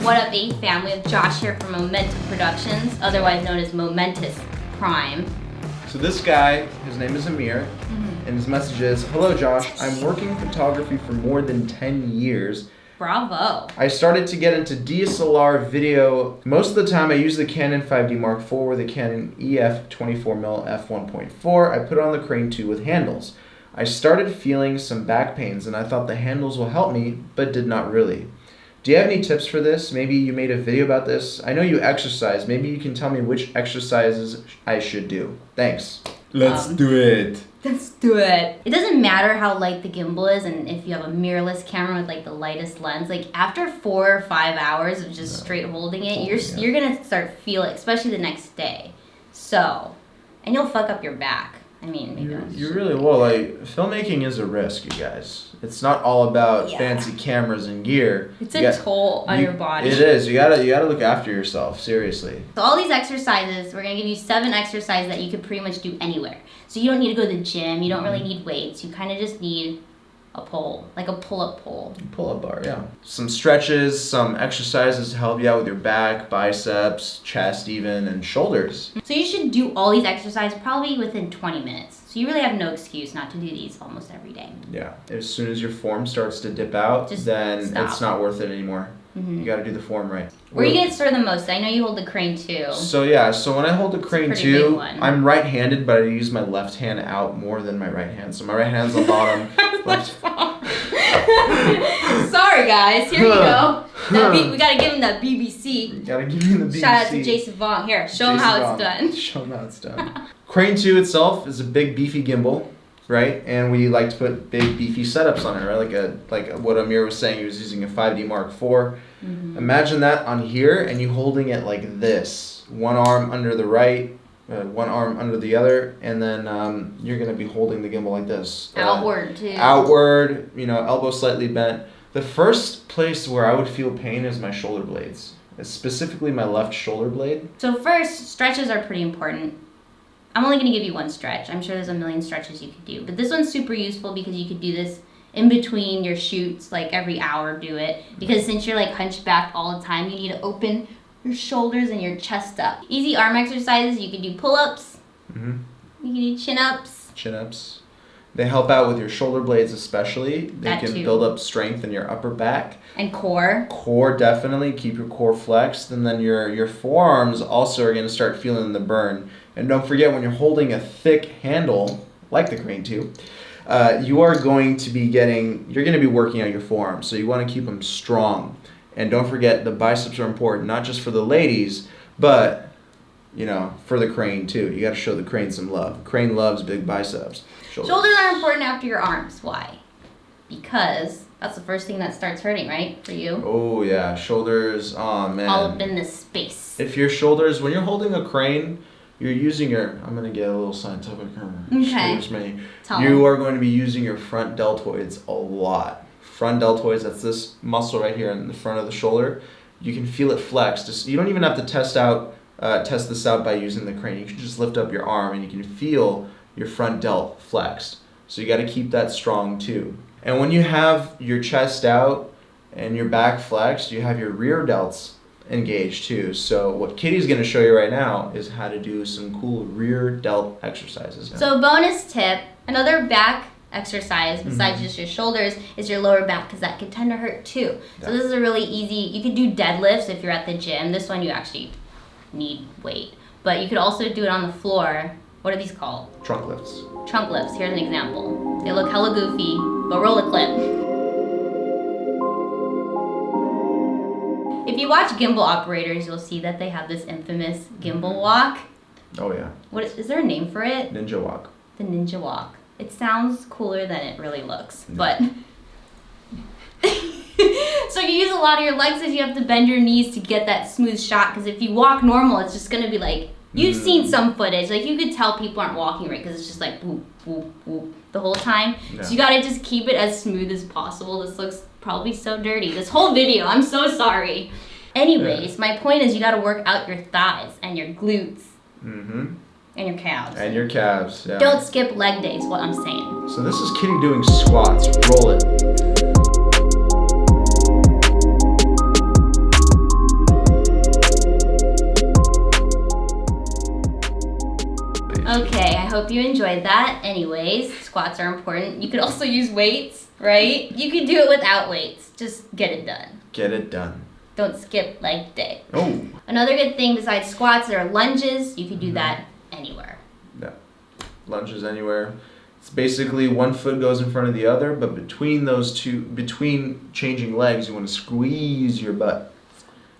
What up, A family? With Josh here from Momentum Productions, otherwise known as Momentous Prime. So this guy, his name is Amir, and his message is, "Hello Josh, I'm working photography for more than 10 years. Bravo. I started to get into DSLR video. Most of the time I use the Canon 5D Mark IV or the Canon EF 24mm f1.4. I put it on the Crane 2 with handles. I started feeling some back pains and I thought the handles will help me, but did not really. Do you have any tips for this? Maybe you made a video about this. I know you exercise. Maybe you can tell me which exercises I should do. Thanks." Let's do it. Let's do it. It doesn't matter how light the gimbal is, and if you have a mirrorless camera with like the lightest lens, like after 4 or 5 hours of just straight holding it, you're gonna start feel it, especially the next day. So, and you'll fuck up your back. I mean, maybe You really will. Like, filmmaking is a risk, you guys. It's not all about fancy cameras and gear. It's a toll on your body. It is. You gotta look after yourself, seriously. So all these exercises, we're gonna give you 7 exercises that you could pretty much do anywhere. So you don't need to go to the gym. You don't really need weights. You kind of just need a pole, like a pull-up pole. Pull-up bar, yeah. Some stretches, some exercises to help you out with your back, biceps, chest even, and shoulders. So you should do all these exercises probably within 20 minutes. So you really have no excuse not to do these almost every day. Yeah. As soon as your form starts to dip out, then stop. It's not worth it anymore. You got to do the form right. Where you get started the most? I know you hold the Crane 2. So when I hold the Crane 2, I'm right-handed, but I use my left hand out more than my right hand. So my right hand's on the bottom. Sorry guys, here you go. We gotta give him that BBC. You gotta give him the BBC. Shout out to Jason Vaughn. Here, show him how it's done. Show him how it's done. Crane 2 itself is a big beefy gimbal, right? And we like to put big beefy setups on it, right? Like what Amir was saying, he was using a 5D Mark IV. Imagine that on here and you holding it like this. One arm under the right, one arm under the other, and then you're gonna be holding the gimbal like this. Outward too. Outward, elbow slightly bent. The first place where I would feel pain is my shoulder blades, specifically my left shoulder blade. So first, stretches are pretty important. I'm only gonna give you one stretch. I'm sure there's a million stretches you could do, but this one's super useful because you could do this in between your shoots, like every hour do it. Because since you're like hunchbacked all the time, you need to open your shoulders and your chest up. Easy arm exercises, you can do pull-ups. You can do chin-ups. Chin-ups. They help out with your shoulder blades especially. They can build up strength in your upper back. And core. Core, definitely. Keep your core flexed. And then your forearms also are going to start feeling the burn. And don't forget, when you're holding a thick handle, like the Crane 2, you're going to be working out your forearms. So you want to keep them strong. And don't forget, the biceps are important, not just for the ladies, but, for the Crane too. You got to show the Crane some love. Crane loves big biceps. Shoulders are important after your arms. Why? Because that's the first thing that starts hurting, right? For you? Oh, yeah. Shoulders. Oh, man. All up in this space. If your shoulders, when you're holding a Crane, you're using I'm going to get a little scientific. Excuse me. You are going to be using your front deltoids a lot. Front deltoids, that's this muscle right here in the front of the shoulder. You can feel it flex. You don't even have to test this out by using the Crane. You can just lift up your arm and you can feel your front delt flexed. So you got to keep that strong too. And when you have your chest out and your back flexed, you have your rear delts engaged too. So what Kitty's going to show you right now is how to do some cool rear delt exercises. So bonus tip, another back exercise besides just your shoulders is your lower back, because that can tend to hurt too. So this is a really easy, you could do deadlifts if you're at the gym. This one you actually need weight. But you could also do it on the floor. What are these called? Trunk lifts. Trunk lifts. Here's an example. They look hella goofy, but roll a clip. If you watch gimbal operators, you'll see that they have this infamous gimbal walk. Oh yeah. Is there a name for it? Ninja walk. The ninja walk. It sounds cooler than it really looks, but so you use a lot of your legs as you have to bend your knees to get that smooth shot, because if you walk normal, it's just gonna be like, you've seen some footage, like you could tell people aren't walking right because it's just like whoop, whoop, whoop the whole time. Yeah. So you gotta just keep it as smooth as possible. This looks probably so dirty. This whole video, I'm so sorry. Anyways, my point is you gotta work out your thighs and your glutes. And your calves. And your calves, yeah. Don't skip leg days, what I'm saying. So this is Kitty doing squats. Roll it. I hope you enjoyed that. Anyways, squats are important. You could also use weights, right? You could do it without weights. Just get it done. Get it done. Don't skip leg day. Oh. Another good thing besides squats are lunges. You could do that anywhere. Yeah. Lunges anywhere. It's basically one foot goes in front of the other, but between those two, between changing legs, you want to squeeze your butt.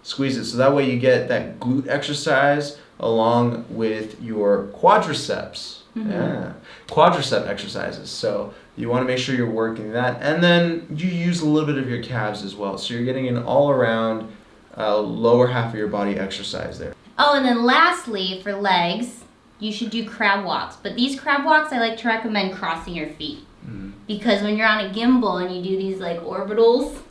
Squeeze it so that way you get that glute exercise along with your quadriceps. Yeah. Quadricep exercises. So you want to make sure you're working that. And then you use a little bit of your calves as well. So you're getting an all around lower half of your body exercise there. Oh, and then lastly, for legs, you should do crab walks. But these crab walks, I like to recommend crossing your feet. Because when you're on a gimbal and you do these like orbitals,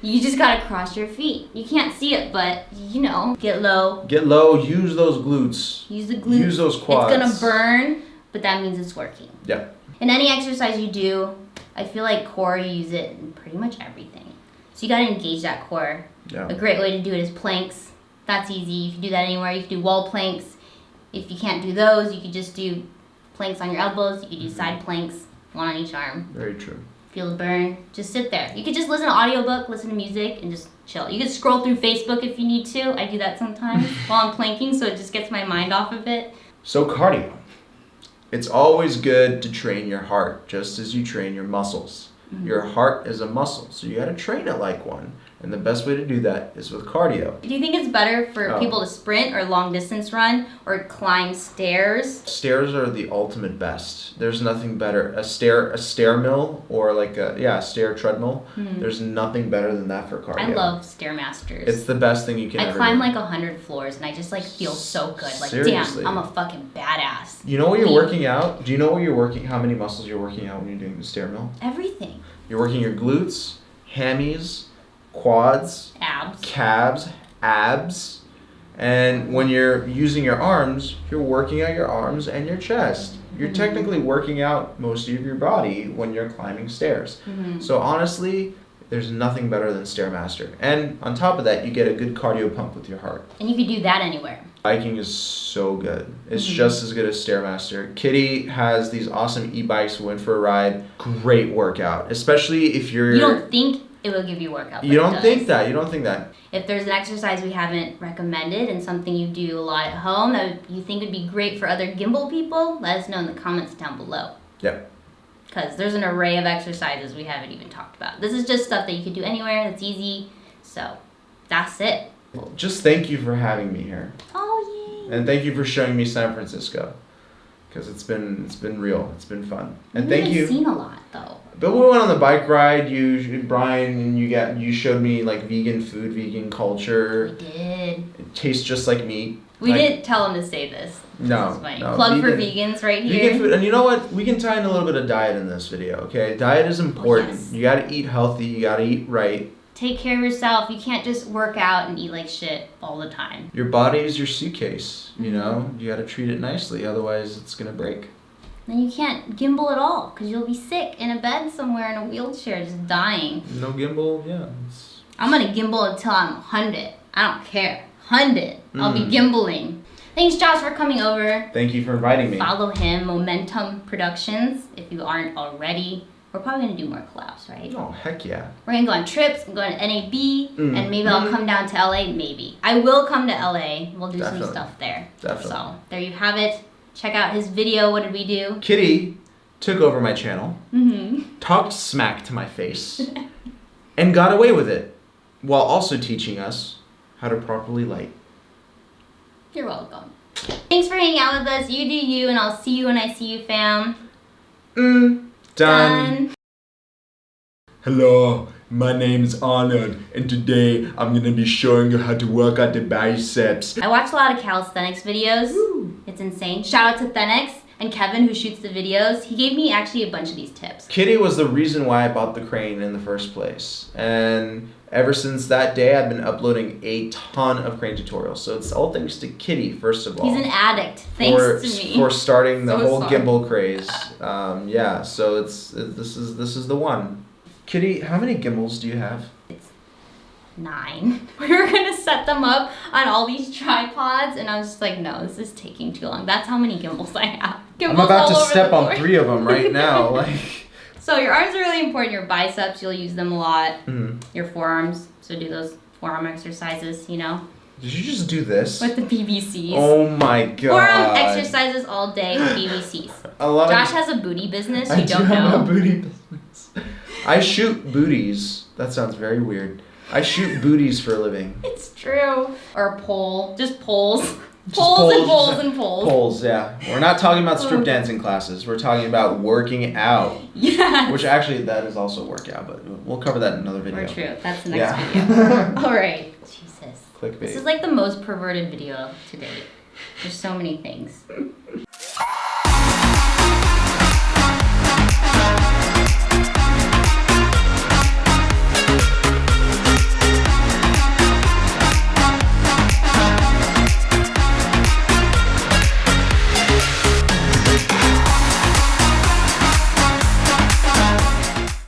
you just gotta cross your feet. You can't see it, but you know, get low. Get low, use those glutes. Use the glutes. Use those quads. It's gonna burn, but that means it's working. Yeah. In any exercise you do, I feel like core, you use it in pretty much everything. So you gotta engage that core. Yeah. A great way to do it is planks. That's easy. You can do that anywhere. You can do wall planks. If you can't do those, you could just do planks on your elbows. You could do side planks, one on each arm. Very true. Feel the burn. Just sit there. You could just listen to audiobook, listen to music, and just chill. You could scroll through Facebook if you need to. I do that sometimes while I'm planking, so it just gets my mind off of it. So cardio. It's always good to train your heart just as you train your muscles. Your heart is a muscle, so you got to train it like one. And the best way to do that is with cardio. Do you think it's better for people to sprint or long distance run or climb stairs? Stairs are the ultimate best. There's nothing better. A stair mill or like a stair treadmill. There's nothing better than that for cardio. I love Stairmasters. It's the best thing you can ever do. I climb like 100 floors and I just like feel so good. Like, seriously. damn, I'm a fucking badass. You know what you're working out? Do you know what you're working? How many muscles you're working out when you're doing the stair mill? Everything. You're working your glutes, hammies, quads, calves, abs, and when you're using your arms, you're working out your arms and your chest. You're technically working out most of your body when you're climbing stairs. So honestly, there's nothing better than Stairmaster. And on top of that, you get a good cardio pump with your heart. And you could do that anywhere. Biking is so good. It's just as good as Stairmaster. Kitty has these awesome e-bikes. We went for a ride. Great workout, especially if you're... You don't think it will give you workout. You don't think that. You don't think that. If there's an exercise we haven't recommended and something you do a lot at home that you think would be great for other gimbal people, let us know in the comments down below. Yep. Because there's an array of exercises we haven't even talked about. This is just stuff that you could do anywhere. That's easy. So that's it. Just thank you for having me here. Oh, yay. And thank you for showing me San Francisco. Because it's been real. It's been fun. And We thank you. haven't seen a lot though. But we went on the bike ride. Brian, and you showed me like vegan food, vegan culture. We did. It tastes just like meat. We didn't tell him to say this. No. Plug for vegans right here. Vegan food, and you know what? We can tie in a little bit of diet in this video. Okay, diet is important. Yes. You got to eat healthy. You got to eat right. Take care of yourself. You can't just work out and eat like shit all the time. Your body is your suitcase. You know, you got to treat it nicely. Otherwise, it's gonna break. Then you can't gimbal at all because you'll be sick in a bed somewhere in a wheelchair just dying. No gimbal, yeah. I'm going to gimbal until I'm 100. I don't care. 100. I'll be gimbaling. Thanks, Josh, for coming over. Thank you for inviting me. Follow him, Momentum Productions, if you aren't already. We're probably going to do more collabs, right? Oh, heck yeah. We're going to go on trips. I'm going to NAB, and maybe I'll come down to LA. Maybe. I will come to LA. We'll do some stuff there. Definitely. So, there you have it. Check out his video. What did we do? Kitty took over my channel, talked smack to my face, and got away with it, while also teaching us how to properly light. You're welcome. Thanks for hanging out with us. You do you, and I'll see you when I see you, fam. Done. Hello, my name's Arnold, and today I'm gonna be showing you how to work out the biceps. I watch a lot of calisthenics videos. It's insane. Shout out to Thenex and Kevin, who shoots the videos. He gave me actually a bunch of these tips. Kitty was the reason why I bought the crane in the first place. And ever since that day, I've been uploading a ton of crane tutorials. So it's all thanks to Kitty, first of all. He's an addict, thanks to me. For starting the whole sorry. gimbal craze. Yeah, so this is the one. Kitty, how many gimbals do you have? 9. We were gonna set them up on all these tripods, and I was just like, no, this is taking too long. That's how many gimbals I have. I'm about to step on 3 of them right now. Like. So your arms are really important. Your biceps, you'll use them a lot. Mm-hmm. Your forearms, so do those forearm exercises, you know. Did you just do this? With the BBCs. Oh my god. Forearm exercises all day with BBCs. Josh has a booty business. You don't know. I do have a booty business. I shoot booties. That sounds very weird. I shoot booties for a living. It's true. Or pole. Just poles. Poles and poles and poles. Poles, yeah. We're not talking about strip dancing classes. We're talking about working out. Yeah. Which actually, that is also a workout, but we'll cover that in another video. True. That's the next video. All right. Jesus. Clickbait. This is like the most perverted video to date. There's so many things.